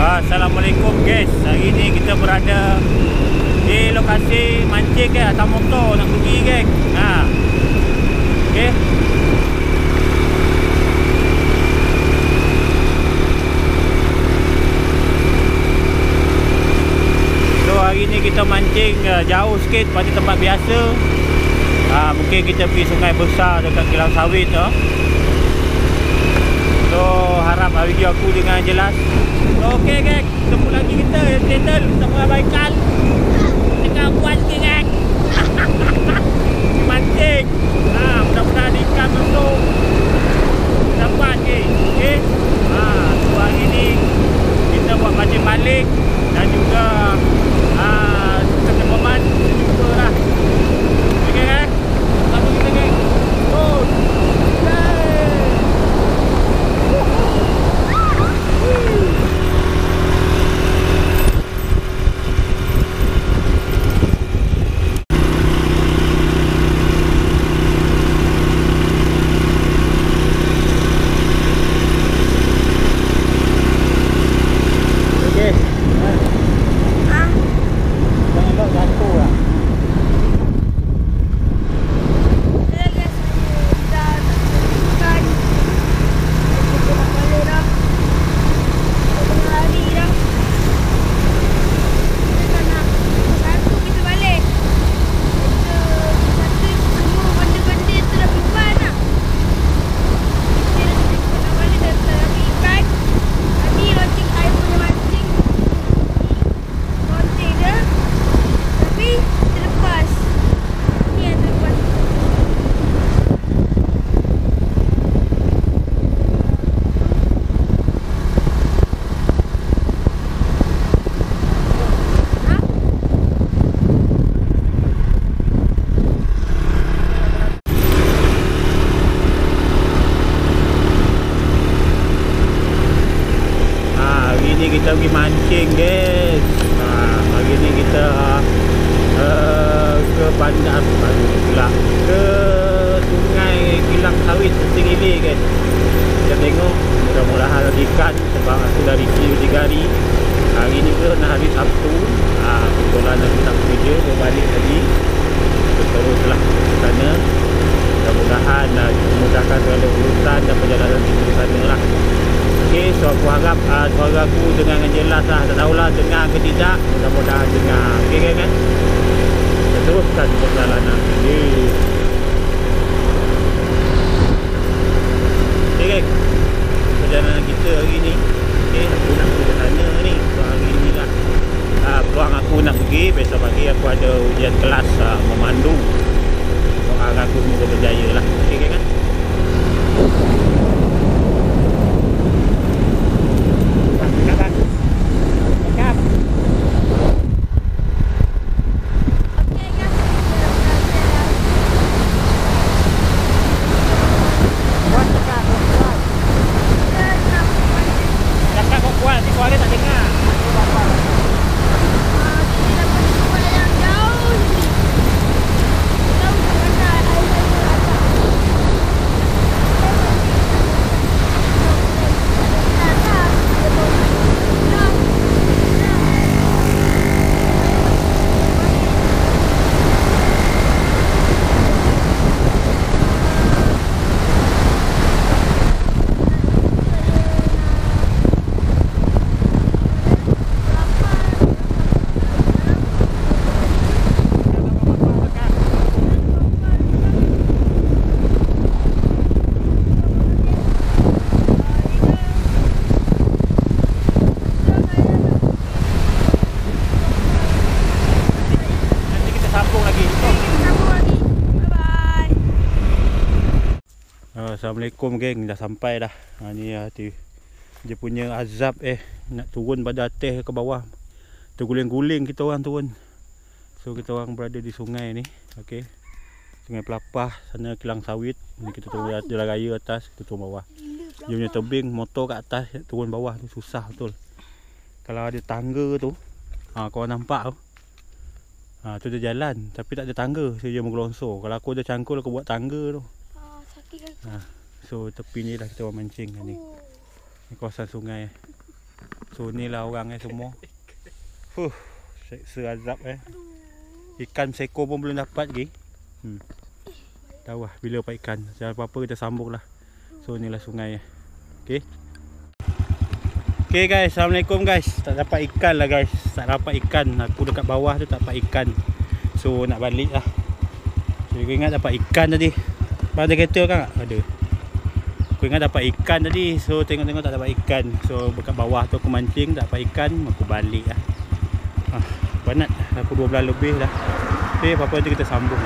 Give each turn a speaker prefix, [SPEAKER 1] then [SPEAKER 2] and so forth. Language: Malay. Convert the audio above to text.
[SPEAKER 1] Assalamualaikum guys. Hari ni kita berada di lokasi mancing atas motor nak pergi geng. Okey. So hari ni kita mancing jauh sikit pada tempat biasa. Mungkin kita pergi sungai besar dekat Kilang Sawit tu. So harap video aku dengan jelas. Okey geng, ketemu lagi kita channel Sama Baikal. Tengah buat sikit geng. Mancing. Mudah-mudahan ikan masuk. Dapat geng. Okey. So hari ni kita buat mancing balik dan juga ketemuan jumpa lah. Okey geng. Sama kita geng. Good. Kita pergi mancing guys. Hari ni kita ke bandar pula ke sungai Kilang Sawit Senggili guys. Kita tengok mudah-mudahan ada ikan sebab aku dah review 3 hari. Hari ni pun hari Sabtu. Kebetulan aku tak kerja, baru balik tadi. Teruslah ke sana. Mudah-mudahan memudahkan segala urusan dan perjalanan kita ke sana lah. Okay, so aku harap suara aku dengar dengan jelas lah. Tak tahulah dengar ke tidak. Mudah-mudahan dengar. Okay kan? Kita teruskan perjalanan. Okay kan? Perjalanan kita hari ni. Okay, aku nak pergi ke sana ni. So hari ni lah peluang aku nak pergi. Besok pagi aku ada ujian kelas memandu. So harap aku semoga berjaya lah. Okay kan? Assalamualaikum geng, dah sampai dah. Ni dia punya azab nak turun pada atas ke bawah. Terguling-guling kita orang turun. So kita orang berada di sungai ni. Okey. Sungai Pelapah, sana Kilang Sawit. Ni kita turun jalan raya atas, kita turun bawah. Dia punya tebing motor kat atas, turun bawah tu susah betul. Kalau ada tangga tu, kau nampak tu. Tu dia jalan tapi tak ada tangga, so dia menggelongsor. Kalau aku ada cangkul aku buat tangga tu.
[SPEAKER 2] Sakit kan?
[SPEAKER 1] So tepi ni lah kita orang mancing ni. Ni kawasan sungai. So ni lah orang semua. Serazap Ikan seko pun belum dapat lagi. Tahu lah bila dapat ikan. Jangan apa-apa kita sambung lah. So ni lah sungai. Okay. Okay guys, Assalamualaikum guys. Tak dapat ikan lah guys. Tak dapat ikan. Aku dekat bawah tu tak dapat ikan. So nak balik lah. So aku ingat dapat ikan tadi. Ada kereta kan tak? Ada. Aku ingat dapat ikan tadi. So tengok-tengok tak dapat ikan. So dekat bawah tu aku mancing, tak dapat ikan. Aku balik lah. Penat. Aku 12 lebih dah. Okay, apa-apa nanti kita sambung.